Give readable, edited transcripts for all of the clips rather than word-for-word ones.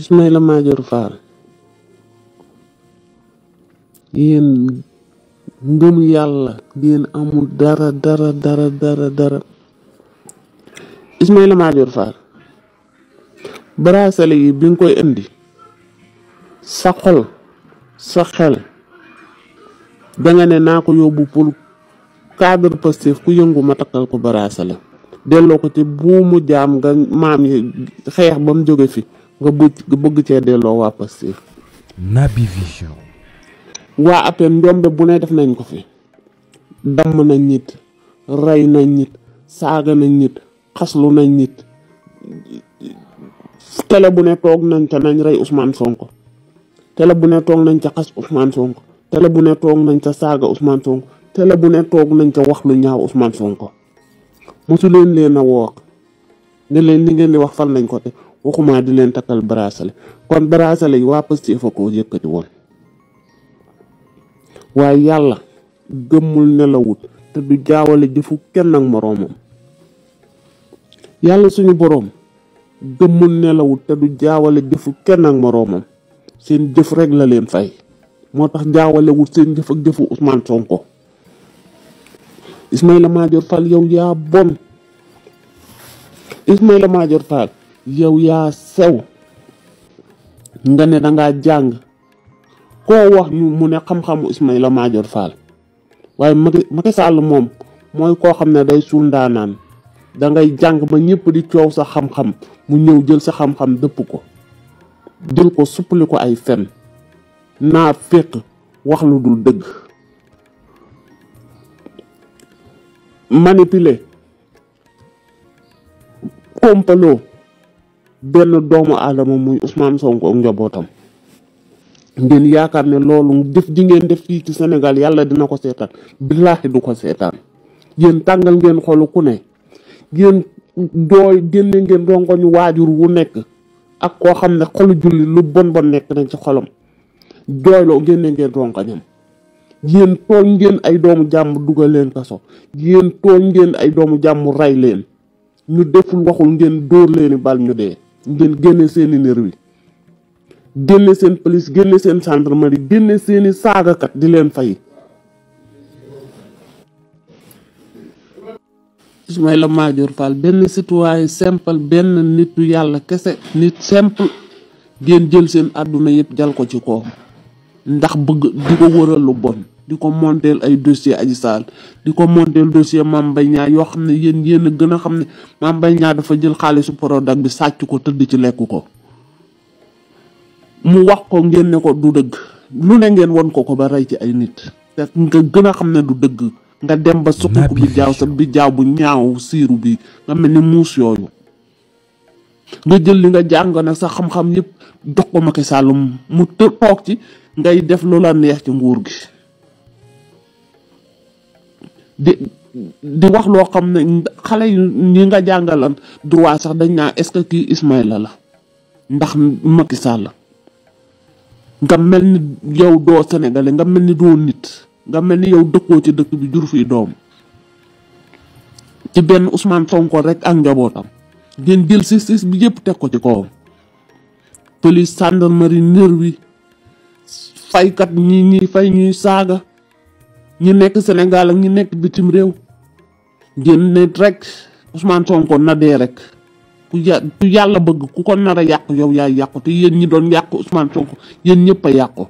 Ismaïla Madior Fall yéen ngëm yàlla yéen amul dara Ismaïla Madior Fall bracelet yi bi nga koy indi sa xol sa xel danga ne naa ko yóbbu pour cadre Pastef ku yëngu ma takkal ko bracelet delloo ko ci buumu jaam nga maam yi xeex ba mu jóge fi nga bëgg cee delloo waa Pastef. Naby Vision. waa APR njombe bu ne def nañ ko fi damm nañ nit rey nañ nit saaga nañ nit xaslu nañ nit télé bu ne toog nañ ca nañ rey Ousmane Sonko télé bu ne toog nañ ca xas Ousmane Sonko télé bu ne toog nañ ca saaga Ousmane Sonko télé bu ne toog nañ ca wax lu ñaaw Ousmane Sonko mosu leen a woo ne leen li ngeen di wax fan lañ ko te waxuma di leen takkal bracelet kon bracelet yi waa Pastef fa ko yëkkati woon waaye yàlla gëmmul nelawut te du jaawale jëfu kenn ak moroomam yàlla suñu boroom gëmmul nelawut te du jaawale jëfu kenn ak moroomam seen jëf rek la leen fay moo tax jaawalewut seen jëf ak jëfu Ousmane Sonko. Ismaïla Madior Fall yow yaa bon Ismaïla Madior Fall yow yaa sew nga ne dangaa jàng koo wax ñu mu ne xam-xamu Ismaïla Madior Fall waaye Macky Sall moom mooy koo xam ne day suul ndaanaan dangay jàng ba ñëpp di coow sa xam-xam mu ñëw jël sa xam-xam dëpp ko jël ko suppali ko ay fen naa fekk wax lu dul dëgg manipuler kompaloo benn doomu aadama muy Ousmane Sonko ak njabootam ngeen yaakaar ne loolu def ji ngeen def fii ci Sénégal yàlla dina ko seetaan billaahi du ko seetaan yéen tàngal ngeen xolu ku ne yéen dooy génne ngeen rongoñu waajur wu nekk ak koo xam ne xolu julli lu bon nekk nañ ci xolam jooyloo génne ngeen rongoñam yéen tooñ ngeen ay doomu jàmm dugal leen kaso yéen tooñ ngeen ay doomu jàmm rey leen ñu deful waxul ngeen dóor leeni bal ñu dee ngeen génne seeni nervi génne seen police génne seen gendarmerie génne seeni saagakat di leen fay. Ismaïla Madior Fall benn citoyen simple benn nitu yàlla kese nit simple ngeen jël seen àdduna yëpp jal ko ci koom ndax bëgg di ko wëral lu bon di ko monteel ay dossier Adji Sarr di ko monteel dossier Mame Mbaye Niang yoo xam ne yéen a gën a xam ne Mame Mbaye Niang dafa jël xaalisu Prodac bi sàcc ko tëdd ci lekk ko mu wax ko ngeen ne ko du dëgg lu ne ngeen won ko ba rey ci ay nit te nga gën a xam ne du dëgg nga dem ba suqi ko bi jaaw sa bi jaaw bu ñaaw siiru bi nga mel ni muus yooyu nga jël li nga jàng nag sa xam-xam yëpp jox ko Macky Sall mu toog ci ngay def lu la neex ci nguur gi di wax loo xam ne xale yi nga jàngalan droit sax dañ naa est-ce que kii Ismaïla la ndax Macky Sall nga mel ni yow doo sénégalais nga mel ni doo nit nga mel ni yow dëkkoo ci dëkk bi jur fi doom ci benn Ousmane Sonko rek ak njabootam ngeen jël justice bi yëpp teg ko ci kawam police gendarmerie nervi faykat ñi fay ñuy saaga ñi nekk Sénégal ak ñi nekk bitim réew ngeen ne rek Ousmane Sonko na dee rek ku yàlla bëgg ku ko nar a yàq yow yaay yàqu te yéen ñi doon yàq Ousmane Sonko yéen ñëpp a yàqu.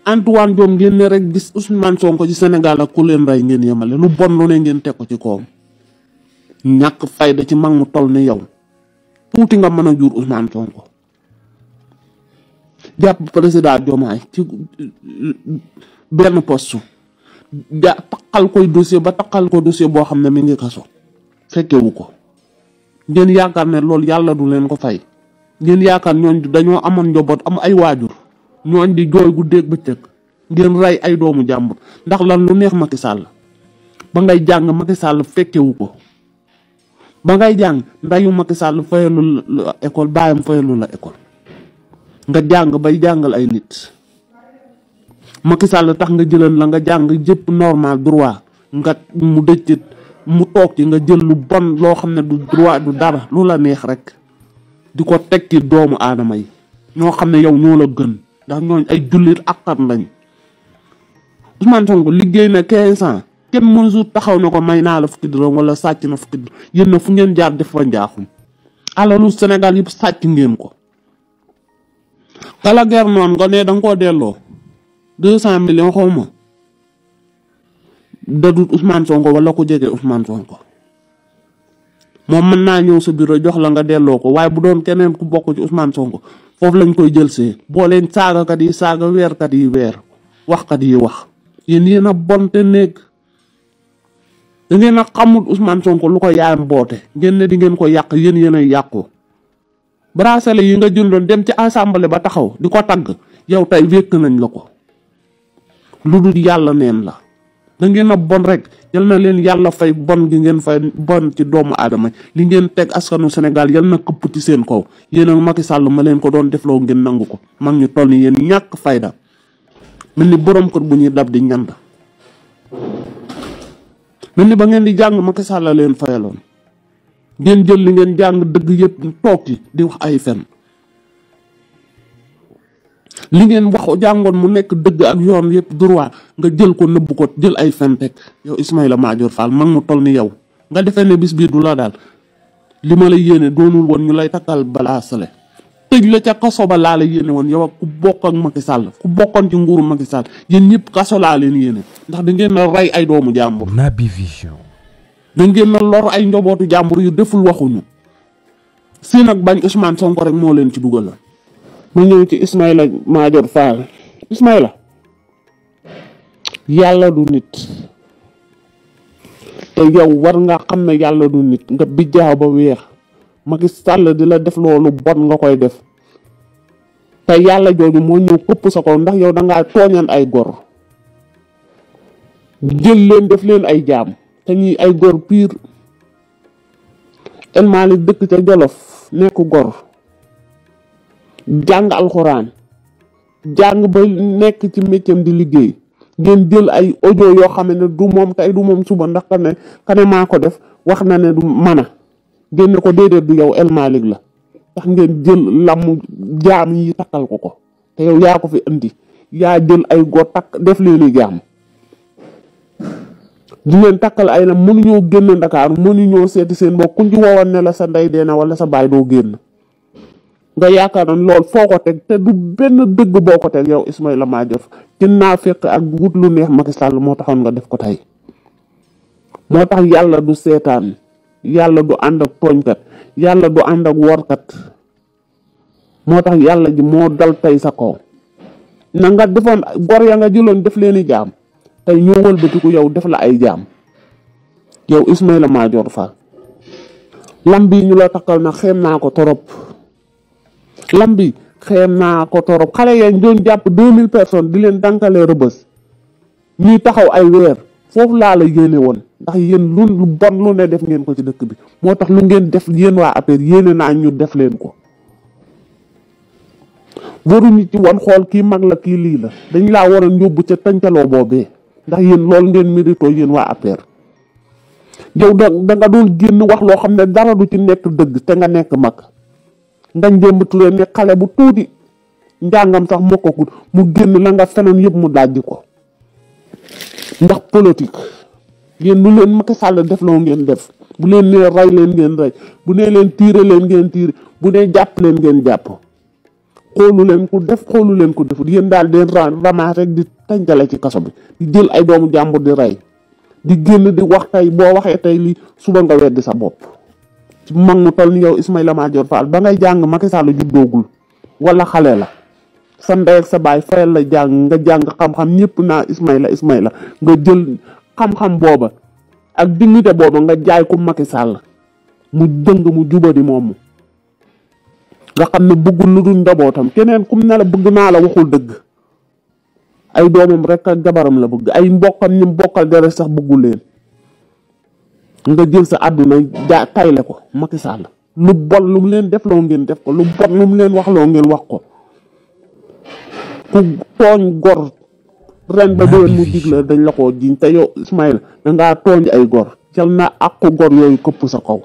Antoine Diome ngeen ne rek gis Ousmane Sonko ci Sénégal ak ku leen rey ngeen yemale lu bon lu ne ngeen teg ko ci kawam ñàkk fayda ci mag mu toll ni yow tuuti nga mën a jur Ousmane Sonko jàpp président Diomaye ci benn poste takkal koy dossier ba takkal ko dossier boo xam ne mi ngi kaso fekkewu ko ngeen yaakaar ne loolu yàlla du leen ko fay ngeen yaakaar ñooñ dañoo amoon njaboot am ay waajur ñooñ di jooy guddeeg bëccëg ngeen rey ay doomu jàmbur ndax lan lu neex Macky Sall ba ngay jàng Macky Sall fekkewu ko ba ngay jàng ndayu Macky Sall fayalu la école baayam fayalu la école nga jàng bay jàngal ay nit Macky Sall tax nga jëlan la nga jàng jëpp normal droit nga mu dëccit mu toog ci nga jël lu bon loo xam ne du droit du dara lu la neex rek di ko teg ci doomu aadama yi ñoo xam ne yow ñoo la gën ndax ñooñ ay jullit akkat lañ. Ousmane Sonko liggéey na 15 ans kenn mësul taxaw na ko may naa la fukki dërëm wala sàcc na fukki dërëm yéen na fu ngeen jaar def fa njaaxum alalu Sénégal yëpp sàcc ngeen ko. kala ger noonu nga ne danga koo delloo 200 millions xaw ma dadut Ousmane Sonko wala ku jege Ousmane Sonko moom mën naa ñëw sa bureau jox la nga delloo ko waaye bu doon keneen ku bokk ci Ousmane Sonko foofu lañ koy jël see boo leen saagakat yi saaga weerkat yi weer waxkat yi wax yéen a bon te nekk da ngeen a xamul Ousmane Sonko lu ko yaayam boote ngeen ne di ngeen ko yàq yéen a yàqu. bracelet yi nga jëndoon dem ci assemblée ba taxaw di ko tagg yow tey wékk nañ la ko lu dul yàlla neen la da ngeen a bon rek yal na leen yàlla fay bon gi ngeen fay bon ci doomu aadama li ngeen teg askanu Sénégal yal na këpp ci seen kaw yéen ak Macky Sall ma leen ko doon defloo ngeen nangu ko mag ñu toll ni yéen ñàkk fayda mel ni borom kër bu ñuy dab di ñand mel ni ba ngeen di jàng Macky Sall leen fayaloon ngeen jël li ngeen jàng dëgg yëpp toog ci di wax ay fen li ngeen wax jàngoon mu nekk dëgg ak yoon yëpp droit nga jël ko nëbb ko jël ay fen teg yow Ismaïla Madior Fall mag mu toll ni yow nga defee ne bis bii du la daal li ma la yéene doonul woon ñu lay takkal balaa sale tëj la ca kaso ba laa la yéene woon yow ak ku bokk ak Macky Sall ku bokkoon ci nguuru Macky Sall yéen ñëpp kaso laa leen yéene ndax da ngeen a rey ay doomu jàmbur. Naby Vision. da ngeen a lor ay njobootu jàmbur yu deful waxuñu si nag bañ Ousmane Sonko rek moo leen ci dugal la. ma ñëw ci Ismaïla Madior Fall Ismaïla yàlla du nit te yow war nga xam ne yàlla du nit nga bijjaaw ba weex Macky Sall di la def loolu bon nga koy def te yàlla jooju moo ñëw këpp sa kaw ndax yow dangaa tooñan ay gor jël leen def leen ay jaam te ñi ay gor pire El Malick dëkk ca Jolof nekk gor jàng alxuraan jàng ba nekk ci métier di liggéey ngeen jël ay audio yoo xam ne du moom tey du moom suba ndax kane maa ko def wax na ne du mën a génne ko déedéet du yow El Malick la tax ngeen jël lamu jaam yi takkal ko te yow yaa ko fi indi yaa jël ay góor takk def leeni jaam di leen takkal ay lam mënuñoo génn Ndakaaru mënuñoo seeti seen mbokk kuñ ci woowoon ne la sa ndey deena wala sa baay doo génn nga yaakaar na lool foo ko teg te du benn dëgg boo ko teg yow Ismaïla Madior ci naa fekk ak wut lu neex Macky Sall moo taxoon nga def ko tey moo tax yàlla du seetaan yàlla du ànd ak tooñkat yàlla du ànd ak workat moo tax yàlla ji moo dal tey sa kaw na nga defoon gor ya nga jëloon def leeni jaam tey ñoo wëlbatiku yow def la ay jaam yow Ismaïla Madior Fall lam bi ñu la takkal na xeem naa ko torop lam bi xeem naa ko torop xale yaa doon jàpp 2000 personnes di leen dankalee Rëbës ñuy taxaw ay weer foofu laa la yéene woon ndax yéen lu bon lu ne def ngeen ko ci dëkk bi moo tax lu ngeen def yéen waa APR yéene naa ñu def leen ko waruñu ci wan xool kii mag la kii lii la dañ laa war a yóbbu ca tàncaloo boobee ndax yéen loolu ngeen mérito yéen waa APR yow da nga doon génn wax loo xam ne dara du ci nekk dëgg te nga nekk mag Ngagne Demba Touré ne xale bu tuuti njàngam sax mokkagul mu génn la nga fenoon yëpp mu dajji ko ndax politique yéen lu leen Macky Sall def loo ngeen def bu leen nee rey leen ngeen rey bu nee leen tiire leen ngeen tiire bu nee jàpp leen ngeen jàpp xoolu leen ko def xoolu leen ko defut yéen daal den ramasse rek di tàncale ci kaso bi di jël ay doomu jàmbur di rey di génn di wax tey boo waxee tey li suba nga weddi sa bopp ci mag mu toll ni yow Ismaïla Madior Fall ba ngay jàng Macky Sall juddoogul wala xale la sa ndey ak sa baay fayal la jàng nga jàng xam-xam ñëpp naa Ismaïla nga jël xam-xam booba ak dignité booba nga jaay ko Macky Sall mu dëng mu jubadi moomu nga xam ne bëggul lu dul njabootam keneen kum ne la bëgg naa la waxul dëgg ay doomam rek ak jabaram la bëgg ay mbokkam ñi bokkal dara sax bëggul leen nga jël sa àdduna tayle ko Macky Sall lu bon lu mu leen def loo ngeen def ko lu bon lu mu leen wax loo ngeen wax ko ku tooñ gor ren ba déwén mu dig la dañ la ko jiñ te yow Ismaïla dangaa tooñ ay gor jël na àqu gor yooyu këpp sa kaw